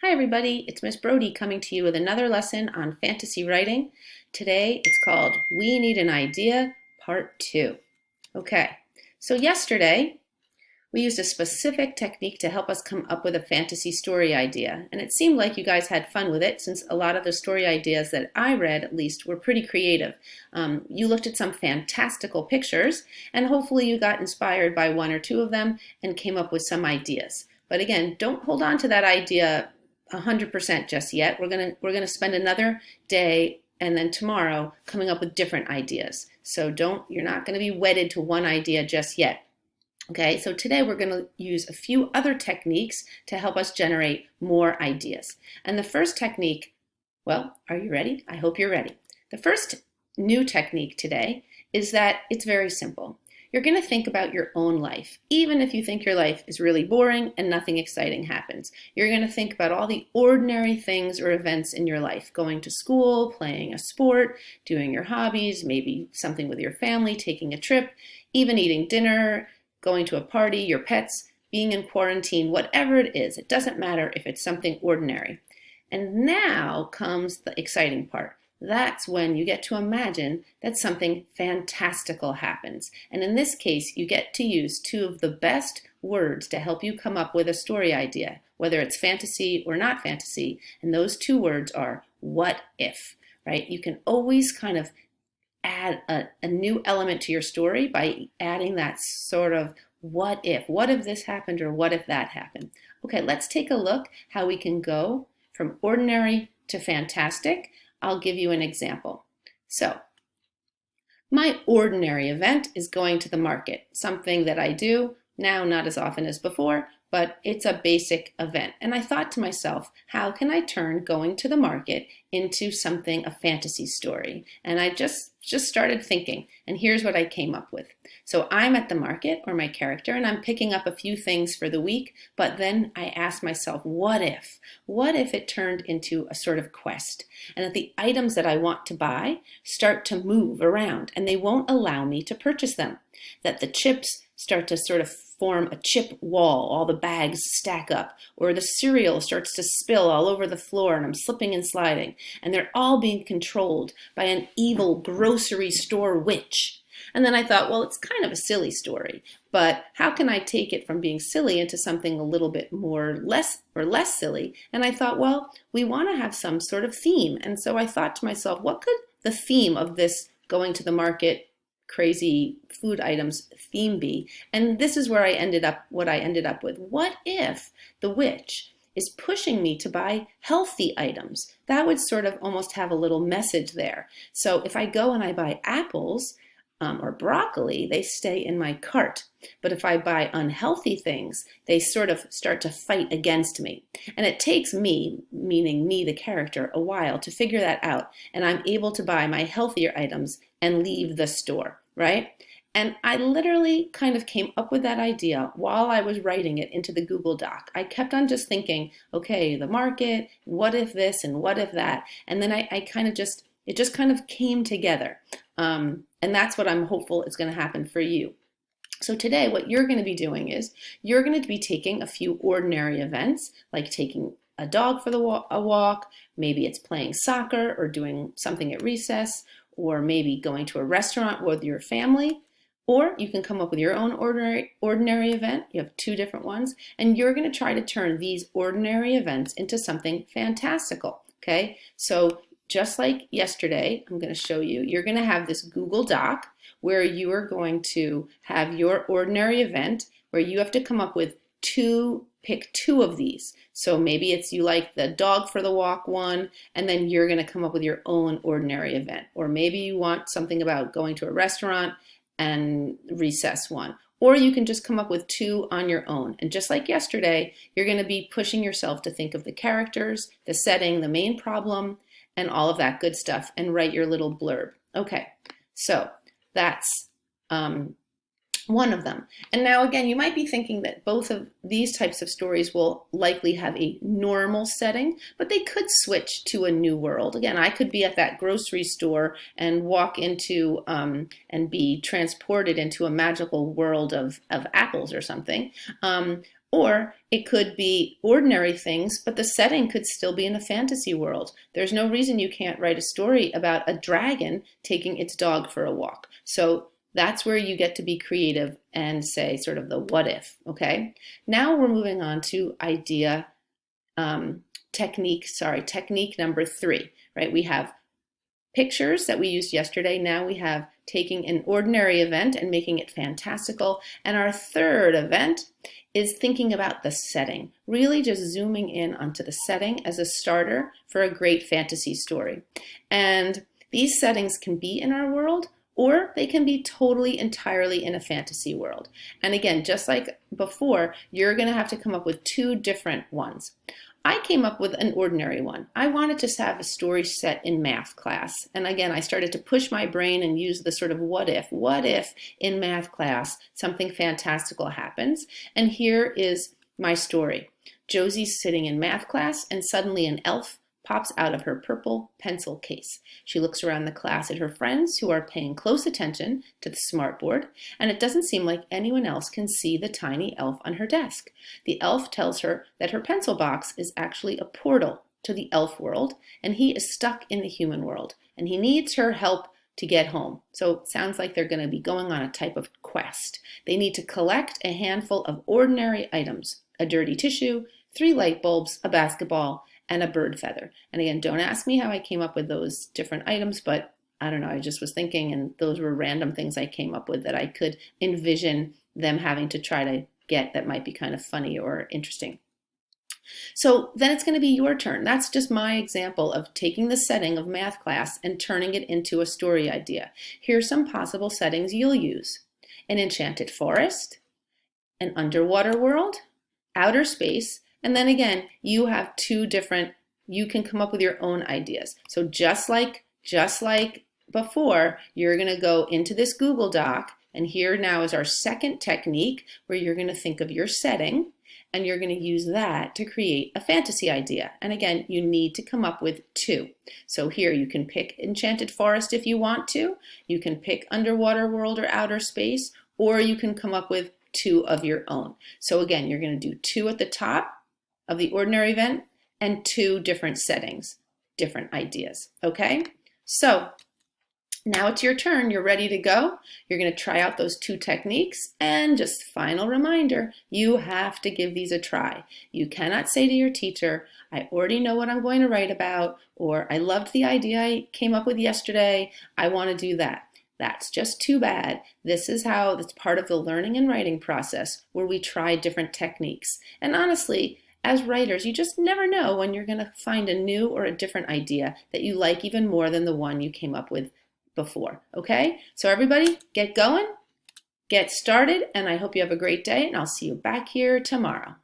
Hi everybody, it's Miss Brody coming to you with another lesson on fantasy writing. Today it's called We Need an Idea Part 2. Okay, so yesterday we used a specific technique to help us come up with a fantasy story idea, and it seemed like you guys had fun with it since a lot of the story ideas that I read at least were pretty creative. You looked at some fantastical pictures and hopefully you got inspired by one or two of them and came up with some ideas. But again, don't hold on to that idea 100% just yet. We're gonna spend another day and then tomorrow coming up with different ideas. So you're not going to be wedded to one idea just yet. Okay, so today we're going to use a few other techniques to help us generate more ideas. And the first technique, well, are you ready? I hope you're ready. The first new technique today is that it's very simple. You're going to think about your own life, even if you think your life is really boring and nothing exciting happens. You're going to think about all the ordinary things or events in your life, going to school, playing a sport, doing your hobbies, maybe something with your family, taking a trip, even eating dinner, going to a party, your pets, being in quarantine, whatever it is. It doesn't matter if it's something ordinary. And now comes the exciting part. That's when you get to imagine that something fantastical happens. And in this case, you get to use two of the best words to help you come up with a story idea, whether it's fantasy or not fantasy. And those two words are what if, right? You can always kind of add a new element to your story by adding that sort of what if this happened or what if that happened. Okay, let's take a look how we can go from ordinary to fantastic. I'll give you an example. So, my ordinary event is going to the market, something that I do now, not as often as before, but it's a basic event. And I thought to myself, how can I turn going to the market into something, a fantasy story? And I just started thinking, and here's what I came up with. So I'm at the market, or my character, and I'm picking up a few things for the week, but then I asked myself, what if? What if it turned into a sort of quest, and that the items that I want to buy start to move around, and they won't allow me to purchase them? That the chips start to sort of form a chip wall, all the bags stack up, or the cereal starts to spill all over the floor and I'm slipping and sliding, and they're all being controlled by an evil grocery store witch. And then I thought, well, it's kind of a silly story, but how can I take it from being silly into something a little bit less silly? And I thought, well, we want to have some sort of theme. And so I thought to myself, what could the theme of this going to the market crazy food items theme be? And this is where what I ended up with. What if the witch is pushing me to buy healthy items? That would sort of almost have a little message there. So if I go and I buy apples or broccoli, they stay in my cart. But if I buy unhealthy things, they sort of start to fight against me. And it takes me, meaning me, the character, a while to figure that out. And I'm able to buy my healthier items and leave the store, right? And I literally kind of came up with that idea while I was writing it into the Google Doc. I kept on just thinking, okay, the market, what if this and what if that? And then it just kind of came together. And that's what I'm hopeful is going to happen for you. So today, what you're going to be doing is you're going to be taking a few ordinary events, like taking a dog for a walk, maybe it's playing soccer or doing something at recess, or maybe going to a restaurant with your family, or you can come up with your own ordinary event. You have two different ones, and you're going to try to turn these ordinary events into something fantastical, okay? So just like yesterday, I'm going to show you, you're going to have this Google Doc where you are going to have your ordinary event where you have to come up with pick two of these. So maybe it's you like the dog for the walk one, and then you're going to come up with your own ordinary event. Or maybe you want something about going to a restaurant and recess one. Or you can just come up with two on your own. And just like yesterday, you're going to be pushing yourself to think of the characters, the setting, the main problem, and all of that good stuff, and write your little blurb. Okay, so that's one of them. And now again, you might be thinking that both of these types of stories will likely have a normal setting, but they could switch to a new world. Again, I could be at that grocery store and walk into and be transported into a magical world of apples or something. Or it could be ordinary things, but the setting could still be in a fantasy world. There's no reason you can't write a story about a dragon taking its dog for a walk. So that's where you get to be creative and say sort of the what if, okay? Now we're moving on to technique number 3, right? We have pictures that we used yesterday. Now we have taking an ordinary event and making it fantastical. And our third event is thinking about the setting, really just zooming in onto the setting as a starter for a great fantasy story. And these settings can be in our world, or they can be totally, entirely in a fantasy world. And again, just like before, you're going to have to come up with 2 different ones. I came up with an ordinary one. I wanted to have a story set in math class. And again, I started to push my brain and use the sort of what if in math class something fantastical happens. And here is my story. Josie's sitting in math class and suddenly an elf pops out of her purple pencil case. She looks around the class at her friends who are paying close attention to the smartboard, and it doesn't seem like anyone else can see the tiny elf on her desk. The elf tells her that her pencil box is actually a portal to the elf world, and he is stuck in the human world, and he needs her help to get home. So it sounds like they're going to be going on a type of quest. They need to collect a handful of ordinary items: a dirty tissue, 3 light bulbs, a basketball, and a bird feather. And again, don't ask me how I came up with those different items, but I don't know, I just was thinking, and those were random things I came up with that I could envision them having to try to get that might be kind of funny or interesting. So then it's going to be your turn. That's just my example of taking the setting of math class and turning it into a story idea. Here's some possible settings you'll use: an enchanted forest, an underwater world, outer space, and then again, you have 2 different, you can come up with your own ideas. So just like before, you're going to go into this Google Doc, and here now is our second technique where you're going to think of your setting and you're going to use that to create a fantasy idea. And again, you need to come up with 2. So here you can pick Enchanted Forest if you want to, you can pick Underwater World or Outer Space, or you can come up with 2 of your own. So again, you're going to do 2 at the top of the ordinary event and 2 different settings, different ideas, okay? So now it's your turn. You're ready to go. You're going to try out those 2 techniques, and just final reminder, you have to give these a try. You cannot say to your teacher, I already know what I'm going to write about, or I loved the idea I came up with yesterday, I want to do that. That's just too bad. This is how, that's part of the learning and writing process where we try different techniques. And honestly, as writers, you just never know when you're going to find a new or a different idea that you like even more than the one you came up with before, okay? So everybody, get going, get started, and I hope you have a great day, and I'll see you back here tomorrow.